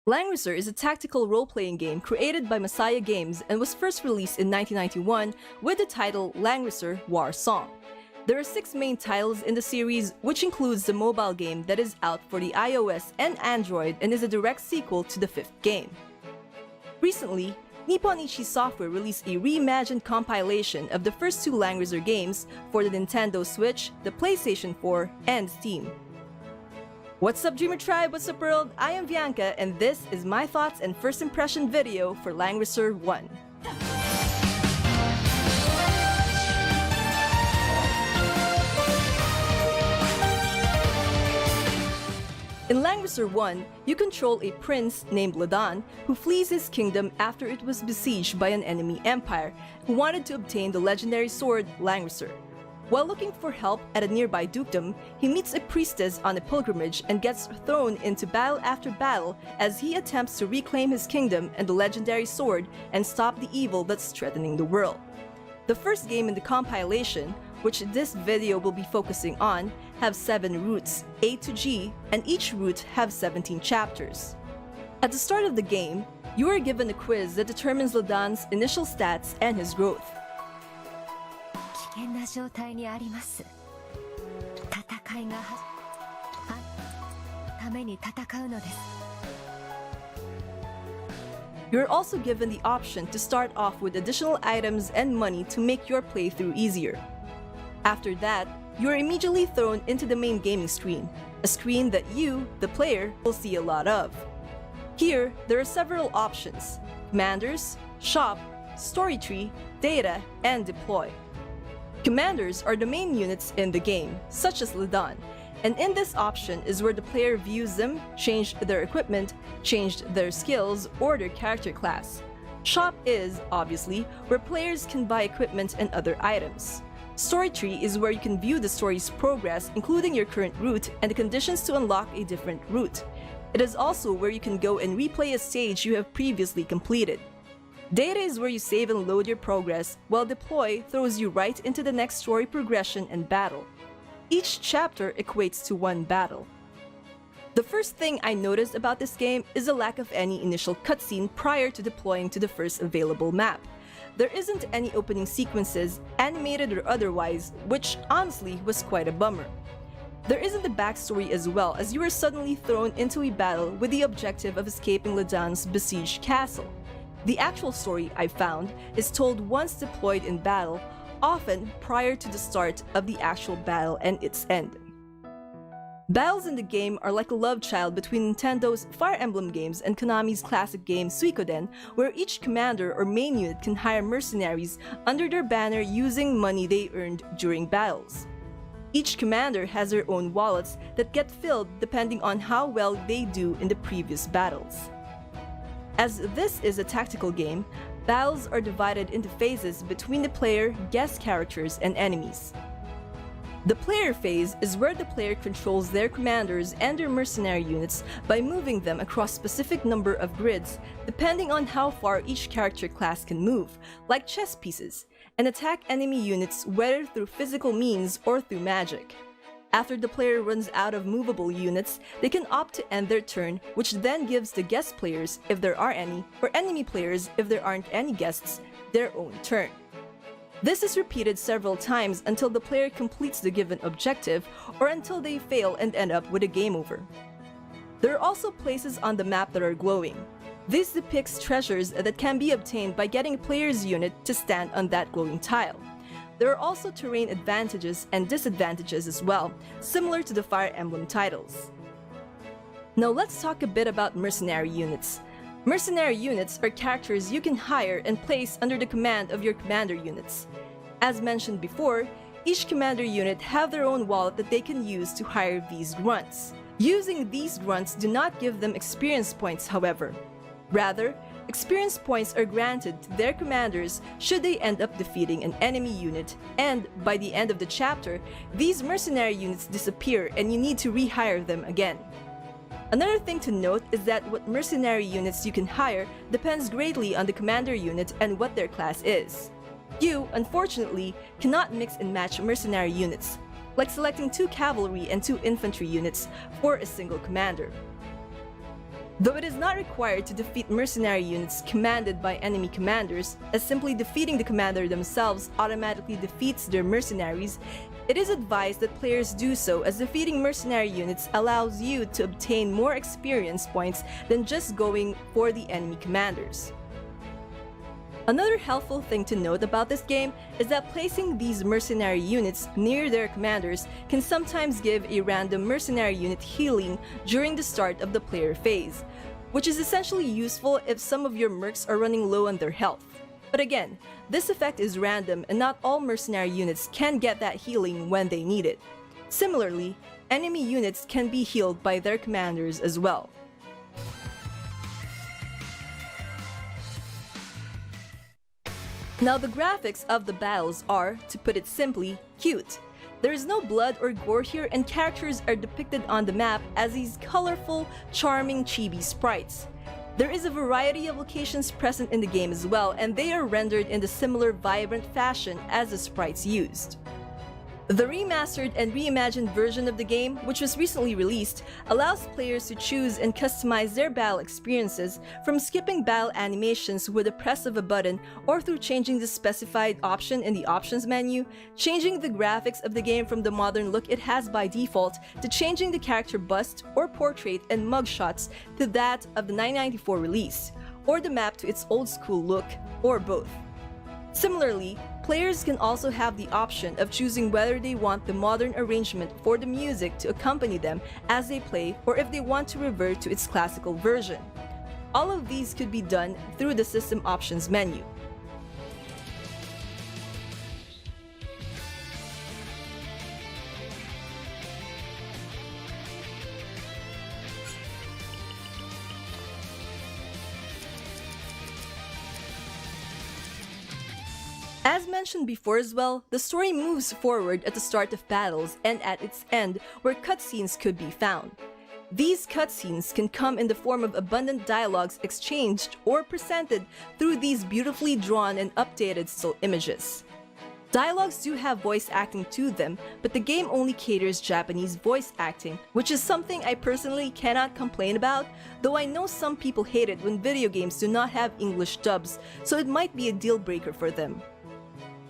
Langrisser is a tactical role-playing game created by Messiah Games and was first released in 1991 with the title Langrisser War Song. There are 6 main titles in the series, which includes the mobile game that is out for the iOS and Android and is a direct sequel to the 5th game. Recently, Nippon Ichi Software released a reimagined compilation of the first 2 Langrisser games for the Nintendo Switch, the PlayStation 4, and Steam. What's up, Dreamer Tribe? What's up, world? I am Vianca, and this is my thoughts and first impression video for Langrisser 1. In Langrisser 1, you control a prince named Ladan who flees his kingdom after it was besieged by an enemy empire who wanted to obtain the legendary sword Langrisser. While looking for help at a nearby dukedom, he meets a priestess on a pilgrimage and gets thrown into battle after battle as he attempts to reclaim his kingdom and the legendary sword and stop the evil that's threatening the world. The first game in the compilation, which this video will be focusing on, have 7 routes, A to G, and each route have 17 chapters. At the start of the game, you are given a quiz that determines Ladan's initial stats and his growth. 危険な状態にあります。戦いがために戦うのです。 You're also given the option to start off with additional items and money to make your playthrough easier. After that, you are immediately thrown into the main gaming screen, a screen that you, the player, will see a lot of. Here, there are several options: Commanders, Shop, Story Tree, Data, and Deploy. Commanders are the main units in the game, such as Ladan, and in this option is where the player views them, changed their equipment, changed their skills, or their character class. Shop is, obviously, where players can buy equipment and other items. Story Tree is where you can view the story's progress, including your current route and the conditions to unlock a different route. It is also where you can go and replay a stage you have previously completed. Data is where you save and load your progress, while Deploy throws you right into the next story progression and battle. Each chapter equates to 1 battle. The first thing I noticed about this game is the lack of any initial cutscene prior to deploying to the first available map. There isn't any opening sequences, animated or otherwise, which honestly was quite a bummer. There isn't a backstory as well, as you are suddenly thrown into a battle with the objective of escaping Ladan's besieged castle. The actual story, I found, is told once deployed in battle, often prior to the start of the actual battle and its end. Battles in the game are like a love child between Nintendo's Fire Emblem games and Konami's classic game Suikoden, where each commander or main unit can hire mercenaries under their banner using money they earned during battles. Each commander has their own wallets that get filled depending on how well they do in the previous battles. As this is a tactical game, battles are divided into phases between the player, guest characters, and enemies. The player phase is where the player controls their commanders and their mercenary units by moving them across a specific number of grids, depending on how far each character class can move, like chess pieces, and attack enemy units whether through physical means or through magic. After the player runs out of movable units, they can opt to end their turn, which then gives the guest players, if there are any, or enemy players, if there aren't any guests, their own turn. This is repeated several times until the player completes the given objective, or until they fail and end up with a game over. There are also places on the map that are glowing. This depicts treasures that can be obtained by getting a player's unit to stand on that glowing tile. There are also terrain advantages and disadvantages as well, similar to the Fire Emblem titles. Now let's talk a bit about mercenary units. Mercenary units are characters you can hire and place under the command of your commander units. As mentioned before, each commander unit have their own wallet that they can use to hire these grunts. Using these grunts do not give them experience points, however. Rather, experience points are granted to their commanders should they end up defeating an enemy unit, and by the end of the chapter, these mercenary units disappear and you need to rehire them again. Another thing to note is that what mercenary units you can hire depends greatly on the commander unit and what their class is. You, unfortunately, cannot mix and match mercenary units, like selecting 2 cavalry and 2 infantry units for a single commander. Though it is not required to defeat mercenary units commanded by enemy commanders, as simply defeating the commander themselves automatically defeats their mercenaries, it is advised that players do so, as defeating mercenary units allows you to obtain more experience points than just going for the enemy commanders. Another helpful thing to note about this game is that placing these mercenary units near their commanders can sometimes give a random mercenary unit healing during the start of the player phase, which is essentially useful if some of your mercs are running low on their health. But again, this effect is random and not all mercenary units can get that healing when they need it. Similarly, enemy units can be healed by their commanders as well. Now the graphics of the battles are, to put it simply, cute. There is no blood or gore here, and characters are depicted on the map as these colorful, charming chibi sprites. There is a variety of locations present in the game as well, and they are rendered in the similar vibrant fashion as the sprites used. The remastered and reimagined version of the game, which was recently released, allows players to choose and customize their battle experiences, from skipping battle animations with the press of a button or through changing the specified option in the options menu, changing the graphics of the game from the modern look it has by default to changing the character bust or portrait and mugshots to that of the 1994 release, or the map to its old school look, or both. Similarly, players can also have the option of choosing whether they want the modern arrangement for the music to accompany them as they play, or if they want to revert to its classical version. All of these could be done through the system options menu. As mentioned before as well, the story moves forward at the start of battles and at its end, where cutscenes could be found. These cutscenes can come in the form of abundant dialogues exchanged or presented through these beautifully drawn and updated still images. Dialogues do have voice acting to them, but the game only caters Japanese voice acting, which is something I personally cannot complain about, though I know some people hate it when video games do not have English dubs, so it might be a deal breaker for them.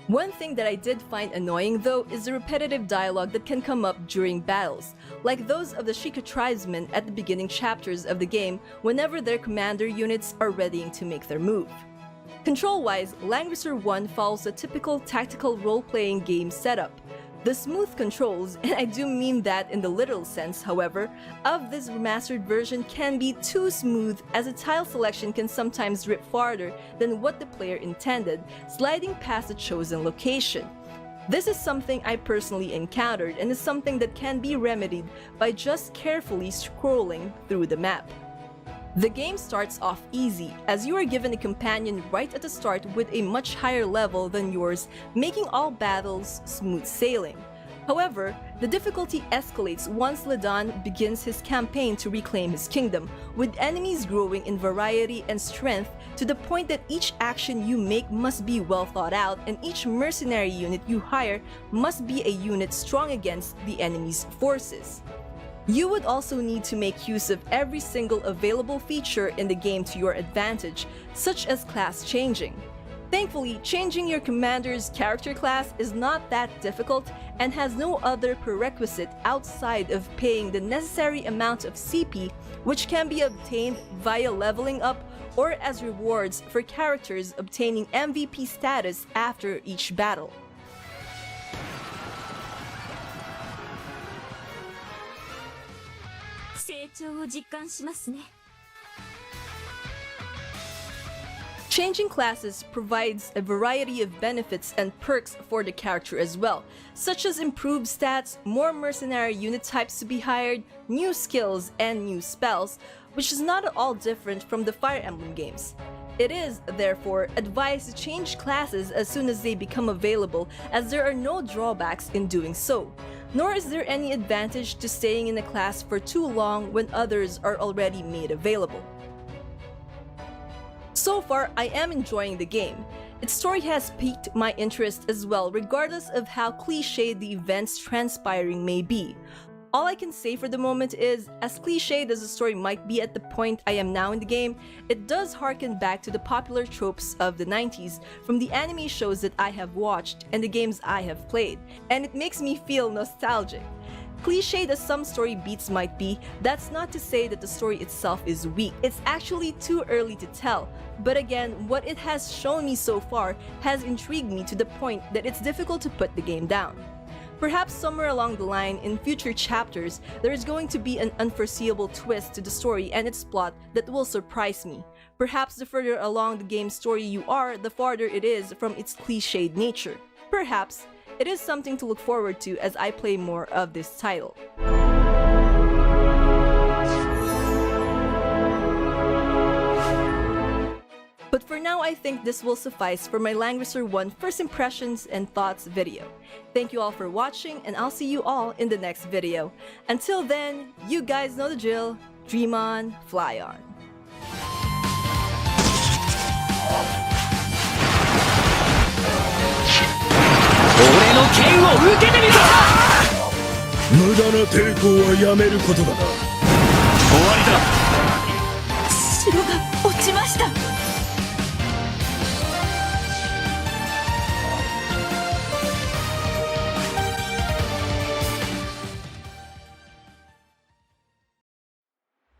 One thing that I did find annoying though is the repetitive dialogue that can come up during battles, like those of the Shika tribesmen at the beginning chapters of the game whenever their commander units are readying to make their move. Control-wise, Langrisser 1 follows a typical tactical role-playing game setup. The smooth controls, and I do mean that in the literal sense, however, of this remastered version can be too smooth, as the tile selection can sometimes rip farther than what the player intended, sliding past the chosen location. This is something I personally encountered, and is something that can be remedied by just carefully scrolling through the map. The game starts off easy, as you are given a companion right at the start with a much higher level than yours, making all battles smooth sailing. However, the difficulty escalates once Ladan begins his campaign to reclaim his kingdom, with enemies growing in variety and strength to the point that each action you make must be well thought out, and each mercenary unit you hire must be a unit strong against the enemy's forces. You would also need to make use of every single available feature in the game to your advantage, such as class changing. Thankfully, changing your commander's character class is not that difficult and has no other prerequisite outside of paying the necessary amount of CP, which can be obtained via leveling up or as rewards for characters obtaining MVP status after each battle. Changing classes provides a variety of benefits and perks for the character as well, such as improved stats, more mercenary unit types to be hired, new skills, and new spells, which is not at all different from the Fire Emblem games. It is, therefore, advised to change classes as soon as they become available, as there are no drawbacks in doing so. Nor is there any advantage to staying in a class for too long when others are already made available. So far, I am enjoying the game. Its story has piqued my interest as well, regardless of how cliched the events transpiring may be. All I can say for the moment is, as cliched as the story might be at the point I am now in the game, it does harken back to the popular tropes of the 90s from the anime shows that I have watched and the games I have played, and it makes me feel nostalgic. Cliched as some story beats might be, that's not to say that the story itself is weak. It's actually too early to tell, but again, what it has shown me so far has intrigued me to the point that it's difficult to put the game down. Perhaps somewhere along the line in future chapters, there is going to be an unforeseeable twist to the story and its plot that will surprise me. Perhaps the further along the game's story you are, the farther it is from its cliched nature. Perhaps it is something to look forward to as I play more of this title. But for now, I think this will suffice for my Langrisser 1 first impressions and thoughts video. Thank you all for watching, and I'll see you all in the next video. Until then, you guys know the drill. Dream on, fly on. 俺の剣を受けてみろ。無駄な抵抗はやめることだな。終わりだ。城が落ちました。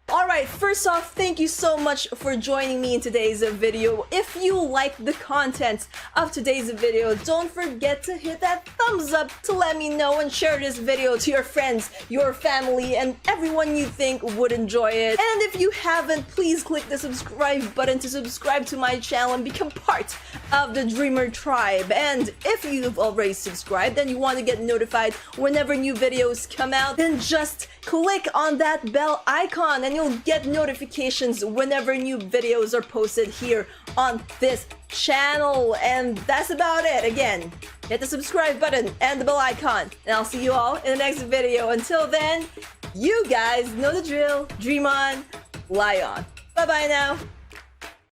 Alright, first off, thank you so much for joining me in today's video. If you like the content of today's video, don't forget to hit that thumbs up to let me know and share this video to your friends, your family, and everyone you think would enjoy it. And if you haven't, please click the subscribe button to subscribe to my channel and become part of the Dreamer tribe. And if you've already subscribed and you want to get notified whenever new videos come out, then just click on that bell icon and you'll get notifications whenever new videos are posted here on this channel. And that's about it. Again, hit the subscribe button and the bell icon, and I'll see you all in the next video. Until then, you guys know the drill. Dream on, fly on. Bye bye now.